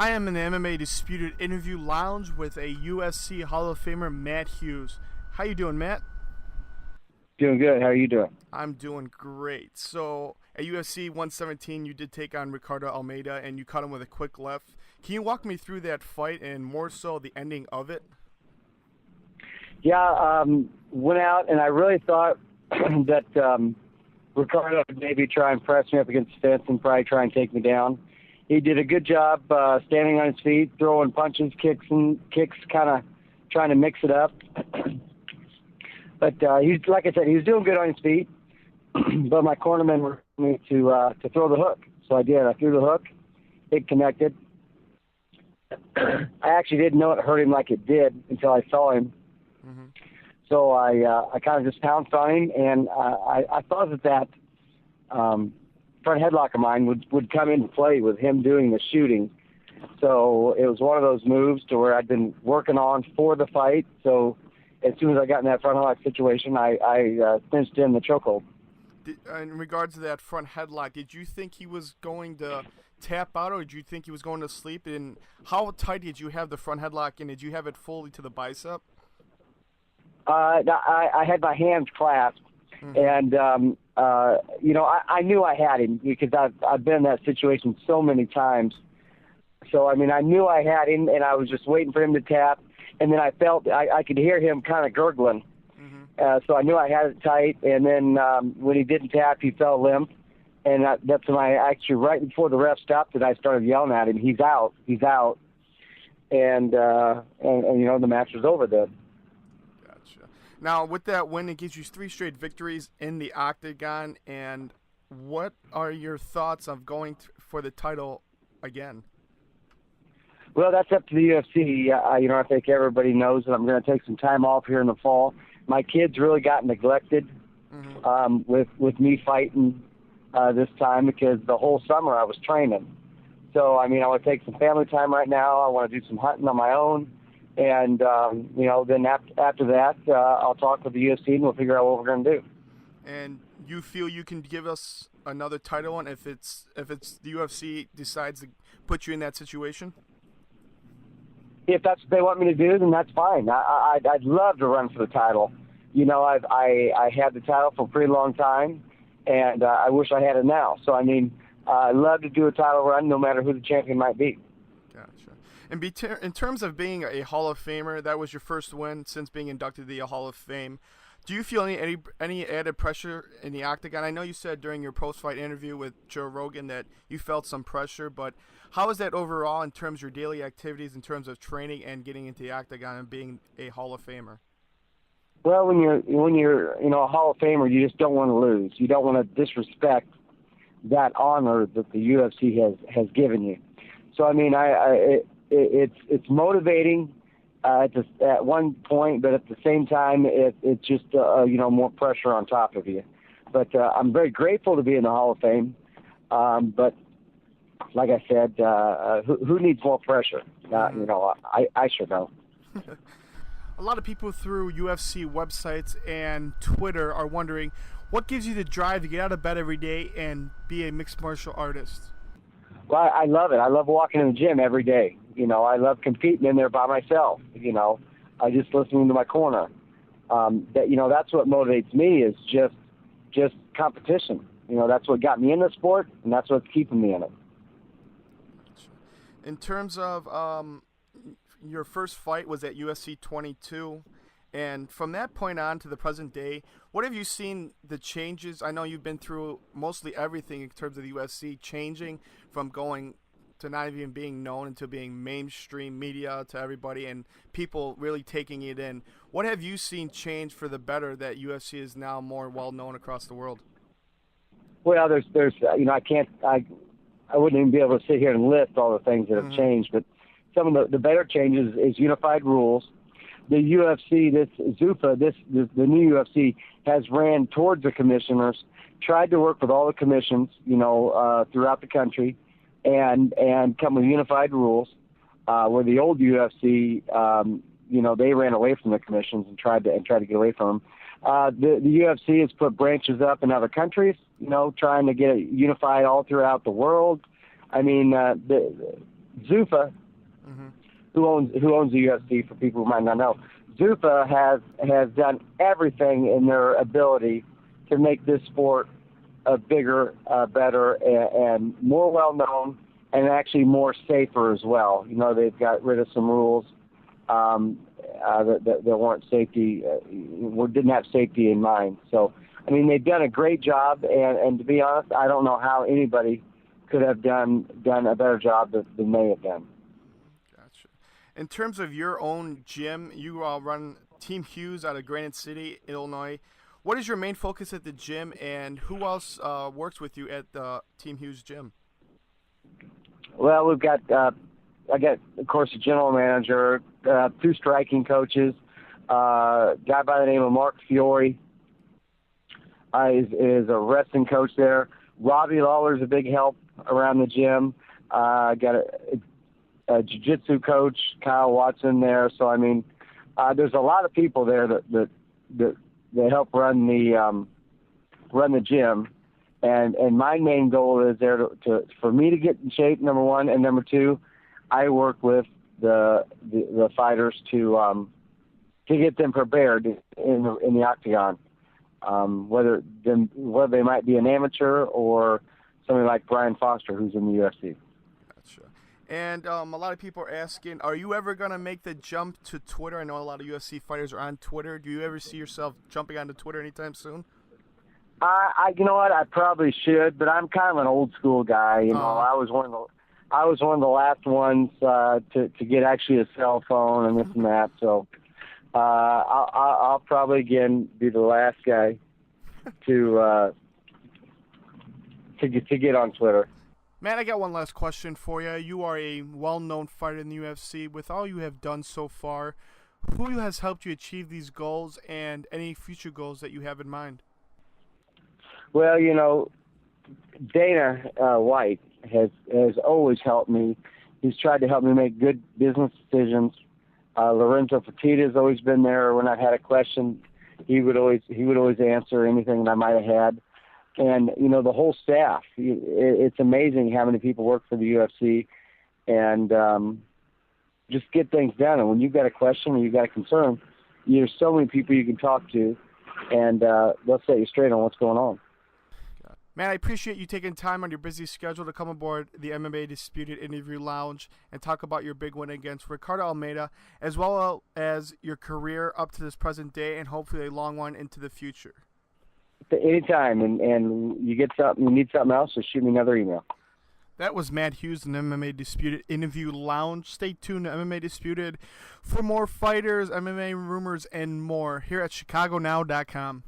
I am in the MMA Disputed Interview Lounge with a UFC Hall of Famer, Matt Hughes. How you doing, Matt? Doing good. How are you doing? I'm doing great. So, at UFC 117, you did take on Ricardo Almeida, and you caught him with a quick left. Can you walk me through that fight, and more so the ending of it? Yeah, went out, and I really thought that Ricardo would maybe try and press me up against the fence and probably try and take me down. He did a good job standing on his feet, throwing punches, kicks, kind of trying to mix it up. But he's, like I said, he was doing good on his feet. But my cornermen were me to throw the hook, so I did. I threw the hook. It connected. I actually didn't know it hurt him like it did until I saw him. Mm-hmm. So I kind of just pounced on him, and I thought that front headlock of mine would come into play with him doing the shooting. So it was one of those moves to where I'd been working on for the fight. So as soon as I got in that front headlock situation, I cinched in the chokehold. In regards to that front headlock, did you think he was going to tap out, or did you think he was going to sleep? And how tight did you have the front headlock, and did you have it fully to the bicep? I had my hands clasped, and I knew I had him because I've been in that situation so many times. So I mean, I knew I had him, and I was just waiting for him to tap, and then I felt I could hear him kind of gurgling. So I knew I had it tight, and then when he didn't tap, he fell limp, and that's when I actually, right before the ref stopped it, I started yelling at him, "He's out, he's out," and the match was over then. Now, with that win, it gives you 3 straight victories in the octagon. And what are your thoughts of going for the title again? Well, that's up to the UFC. I think everybody knows that I'm going to take some time off here in the fall. My kids really got neglected with me fighting this time because the whole summer I was training. So, I mean, I want to take some family time right now. I want to do some hunting on my own. And, then after that, I'll talk with the UFC and we'll figure out what we're going to do. And you feel you can give us another title one if it's the UFC decides to put you in that situation? If that's what they want me to do, then that's fine. I'd love to run for the title. I had the title for a pretty long time, and I wish I had it now. So, I mean, I'd love to do a title run no matter who the champion might be. Gotcha. And in terms of being a Hall of Famer, that was your first win since being inducted to the Hall of Fame. Do you feel any added pressure in the octagon? I know you said during your post-fight interview with Joe Rogan that you felt some pressure, but how is that overall in terms of your daily activities, in terms of training and getting into the octagon and being a Hall of Famer? Well, when you're a Hall of Famer, you just don't want to lose. You don't want to disrespect that honor that the UFC has given you. So, I mean, it's motivating at one point, but at the same time, it's just more pressure on top of you. But I'm very grateful to be in the Hall of Fame. But like I said, who needs more pressure? I sure don't. A lot of people through UFC websites and Twitter are wondering what gives you the drive to get out of bed every day and be a mixed martial artist. Well, I love it. I love walking in the gym every day. I love competing in there by myself. I just listening to my corner. That's what motivates me is just competition. That's what got me in the sport, and that's what's keeping me in it. In terms of your first fight was at UFC 22, and from that point on to the present day, what have you seen the changes? I know you've been through mostly everything in terms of the UFC, changing from going to not even being known into being mainstream media to everybody and people really taking it in. What have you seen change for the better that UFC is now more well known across the world? Well, there's I wouldn't even be able to sit here and list all the things that have changed, but some of the better changes is unified rules. The UFC, the new UFC has ran towards the commissioners, tried to work with all the commissions, throughout the country, and come with unified rules. Where the old UFC, they ran away from the commissions and tried to get away from them. The UFC has put branches up in other countries, trying to get it unified all throughout the world. I mean, Zuffa, Mm-hmm. who owns the UFC, for people who might not know, Zuffa has done everything in their ability to make this sport bigger, better, and more well known, and actually more safer as well. You know, they've got rid of some rules that weren't safety, didn't have safety in mind. So, I mean, they've done a great job, and to be honest, I don't know how anybody could have done a better job than they have done. Gotcha. In terms of your own gym, you run Team Hughes out of Granite City, Illinois. What is your main focus at the gym, and who else works with you at the Team Hughes gym? Well, we've got I got, of course, a general manager, 2 striking coaches, a guy by the name of Mark Fiore is a wrestling coach there. Robbie Lawler's a big help around the gym. Got a jiu-jitsu coach, Kyle Watson, there. So, I mean, there's a lot of people there that help run the gym. And my main goal is there for me to get in shape, number one, and number two, I work with the fighters to get them prepared in the octagon, whether they might be an amateur or somebody like Brian Foster, who's in the UFC. Gotcha. And a lot of people are asking, are you ever going to make the jump to Twitter? I know a lot of UFC fighters are on Twitter. Do you ever see yourself jumping onto Twitter anytime soon? You know what? I probably should, but I'm kind of an old school guy. You know, I was one of the last ones to get actually a cell phone and this and that. So I'll probably again be the last guy to get on Twitter. Matt, I got one last question for you. You are a well-known fighter in the UFC. With all you have done so far, who has helped you achieve these goals and any future goals that you have in mind? Well, you know, Dana White has always helped me. He's tried to help me make good business decisions. Lorenzo Fertitta has always been there when I've had a question. He would always answer anything that I might have had. And, you know, the whole staff, it's amazing how many people work for the UFC and just get things done. And when you've got a question or you've got a concern, there's so many people you can talk to, and they'll set you straight on what's going on. Man, I appreciate you taking time on your busy schedule to come aboard the MMA Disputed Interview Lounge and talk about your big win against Ricardo Almeida, as well as your career up to this present day and hopefully a long one into the future. Anytime, and you get something, you need something else, just shoot me another email. That was Matt Hughes in MMA Disputed Interview Lounge. Stay tuned to MMA Disputed for more fighters, MMA rumors, and more here at ChicagoNow.com.